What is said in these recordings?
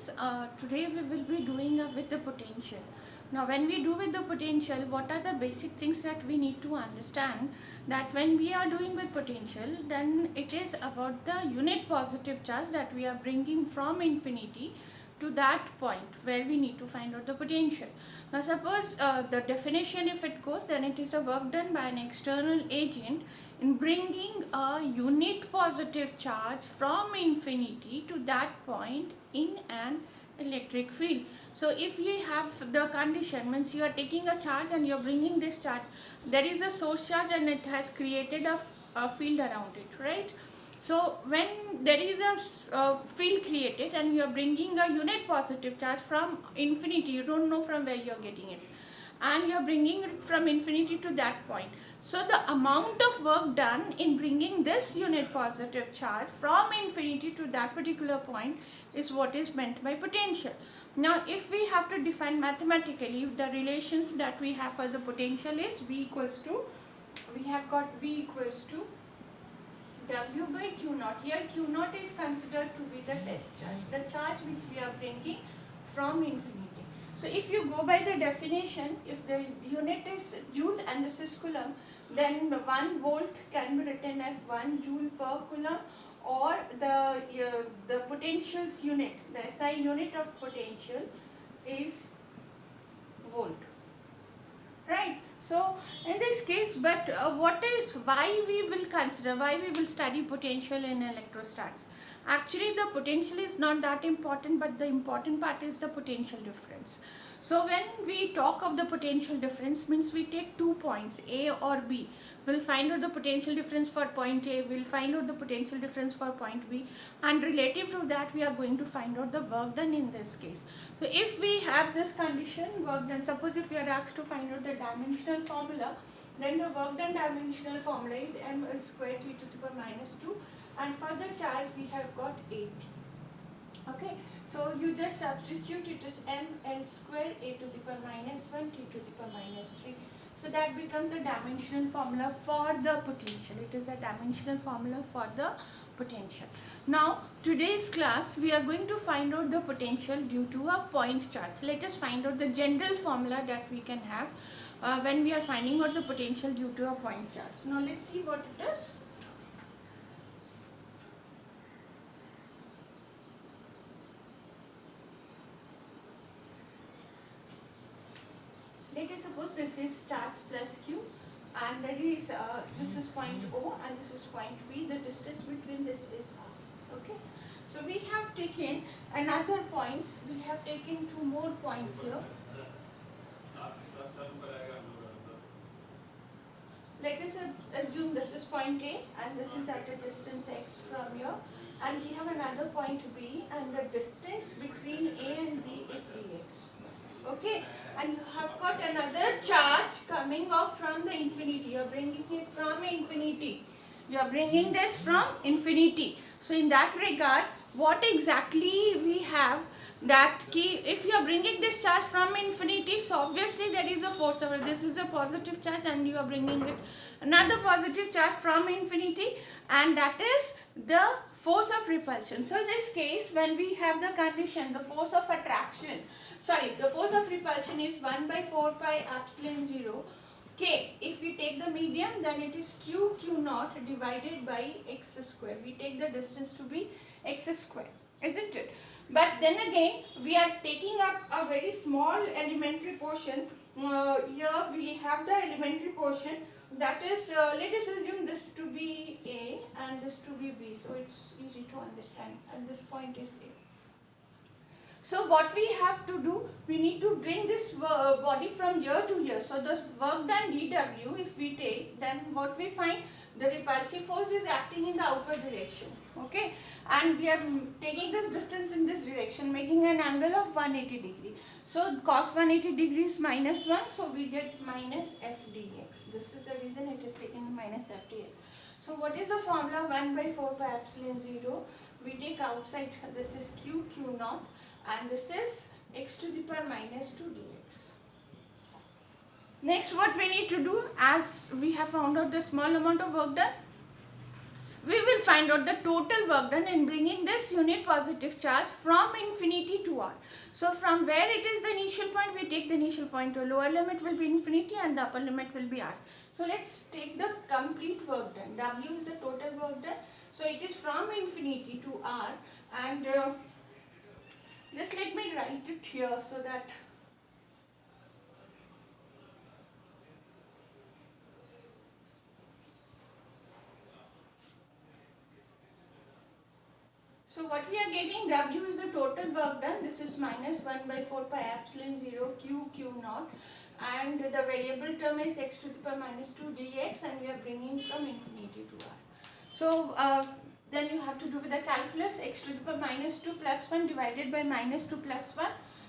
students, today we will be doing with the potential. Now when we do with the potential, what are the basic things that we need to understand? That when we are doing with potential, then it is about the unit positive charge that we are bringing from infinity to that point where we need to find out the potential. Now suppose the definition, if it goes, then it is the work done by an external agent in bringing a unit positive charge from infinity to that point in an electric field. So if you have the condition, means you are taking a charge and you are bringing this charge, there is a source charge and it has created a field around it, right? So when there is a field created and you are bringing a unit positive charge from infinity, you don't know from where you are getting it, and you are bringing it from infinity to that point. So the amount of work done in bringing this unit positive charge from infinity to that particular point is what is meant by potential. Now if we have to define mathematically, the relations that we have for the potential is V equals to, we have got V equals to W by Q naught. Here Q naught is considered to be the test charge, the charge which we are bringing from infinity. So if you go by the definition, if the unit is joule and this is coulomb, then the 1 volt can be written as 1 joule per coulomb, or the potential's unit, the SI unit of potential is volt, right? So in this case, but why we will consider, why we will study potential in electrostats? Actually the potential is not that important, but the important part is the potential difference. So when we talk of the potential difference, means we take 2 points A or B, we'll find out the potential difference for point A, we'll find out the potential difference for point B, and relative to that we are going to find out the work done in this case. So if we have this condition, work done, suppose if we are asked to find out the dimensional formula, then the work done dimensional formula is ml square t to the power minus 2, and for the charge we have got 8. Okay, so you just substitute it as ml square a to the power minus 1 t to the power minus 3. So that becomes the dimensional formula for the potential. It is a dimensional formula for the potential. Now today's class we are going to find out the potential due to a point charge. Let us find out the general formula that we can have when we are finding out the potential due to a point charge. Now let's see what it is. Let us suppose this is charge plus Q, and that is this is point O and this is point V. The distance between this is R. Okay. So we have taken another points. We have taken 2 more points here. Let us assume this is point A and this is at a distance x from here, and we have another point B, and the distance between A and B is dx. Okay, and you have got another charge coming up from the infinity. You are bringing it from infinity. You are bringing this from infinity. So in that regard, what exactly we have, that key, if you are bringing this charge from infinity, so obviously there is a force over. This is a positive charge and you are bringing it another positive charge from infinity, and that is the force of repulsion. So in this case, when we have the condition, the force of attraction, the force of repulsion is 1 by 4 pi epsilon 0 k. If we take the medium, then it is q naught divided by x square. We take the distance to be x square, isn't it? But then again, we are taking up a very small elementary portion. Here we have the elementary portion, that is, let us assume this to be A and this to be B, so it's easy to understand, and this point is A. So what we have to do, we need to bring this body from here to here. So the work done dW, if we take, then what we find, the repulsive force is acting in the outward direction. Okay, and we are taking this distance in this direction, making an angle of 180 degree. So cos 180 degrees minus 1, so we get minus f dx. This is the reason it is taken minus f dx. So what is the formula? 1 by 4 pi epsilon 0. We take outside, this is q naught, and this is x to the power minus 2 dx. Next, what we need to do, as we have found out the small amount of work done, we will find out the total work done in bringing this unit positive charge from infinity to r. So from where it is the initial point, we take the initial point to lower limit will be infinity and the upper limit will be r. So let's take the complete work done. W is the total work done. So it is from infinity to r, and just let me write it here so that so what we are getting, W is the total work done. This is minus 1 by 4 pi epsilon 0 q naught, and the variable term is x to the power minus 2 dx, and we are bringing from infinity to r. So then you have to do with the calculus, x to the power minus 2 plus 1 divided by minus 2 plus 1.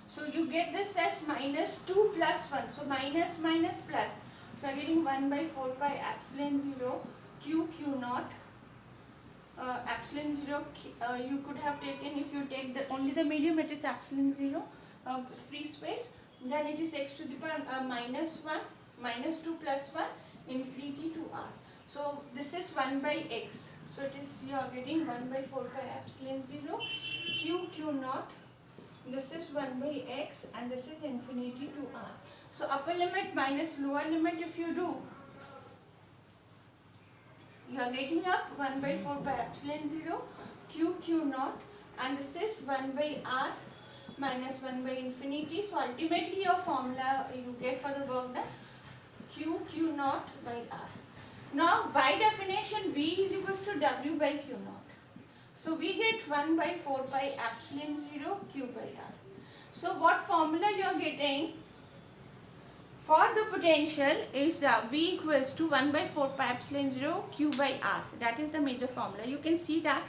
So you get this as minus 2 plus 1. So minus minus plus. So I am getting 1 by 4 pi epsilon 0 q naught. Epsilon 0 you could have taken, if you take the only the medium, it is epsilon 0 free space, then it is x to the power minus 1 minus 2 plus 1 infinity to r. So this is 1 by x, so it is, you are getting 1 by 4 pi epsilon 0 q naught. This is 1 by x and this is infinity to r. So upper limit minus lower limit, if you do, you are getting up 1 by 4 pi epsilon 0 q naught, and this is 1 by r minus 1 by infinity. So ultimately your formula you get for the work done, q naught by r. Now by definition V is equals to W by q naught. So we get 1 by 4 pi epsilon 0 q by r. So what formula you are getting for the potential is that V equals to 1 by 4 pi epsilon 0 q by r. That is the major formula. You can see that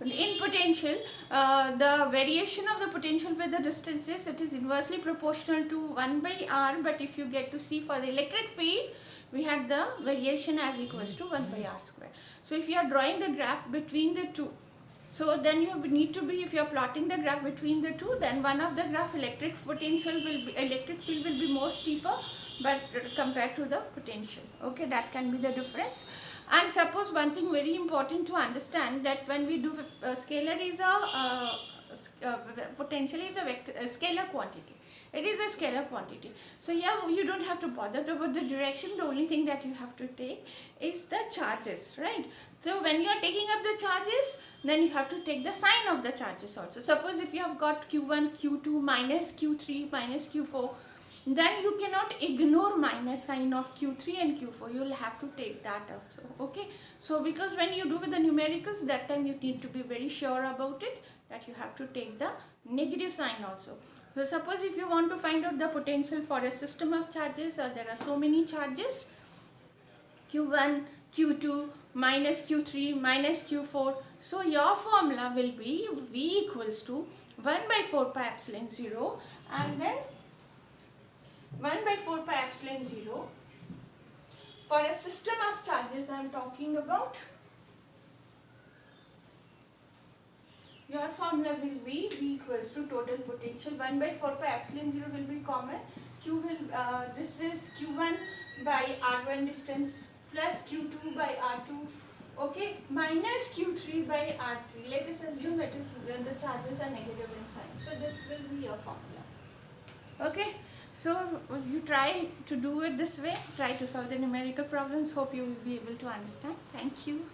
in potential, the variation of the potential with the distances, it is inversely proportional to 1 by r, but if you get to see for the electric field, we had the variation as equals to 1 by r square. So if you are drawing the graph between the two, so then you need to be, if you are plotting the graph between the two, then one of the graph electric field will be more steeper, but compared to the potential, okay, that can be the difference. And suppose one thing very important to understand, that when we do scalar is potential is a scalar quantity. It is a scalar quantity. So yeah, you don't have to bother about the direction. The only thing that you have to take is the charges, right? So when you are taking up the charges, then you have to take the sign of the charges also. Suppose if you have got q1, q2 minus q3 minus q4, then you cannot ignore minus sign of q3 and q4. You will have to take that also, okay? So because when you do with the numericals, that time you need to be very sure about it, that you have to take the negative sign also. So suppose if you want to find out the potential for a system of charges, there are so many charges, q1, q2, minus q3, minus q4. So your formula will be V equals to 1 by 4 pi epsilon 0, and then 1 by 4 pi epsilon 0 for a system of charges I am talking about. Your formula will be V equals to total potential 1 by 4 pi epsilon 0 will be common. Q will this is q1 by r1 distance plus q2 by r2, okay, minus q3 by r3. Let us assume it is when the charges are negative in sign. So this will be your formula, okay. So you try to do it this way, try to solve the numerical problems. Hope you will be able to understand. Thank you.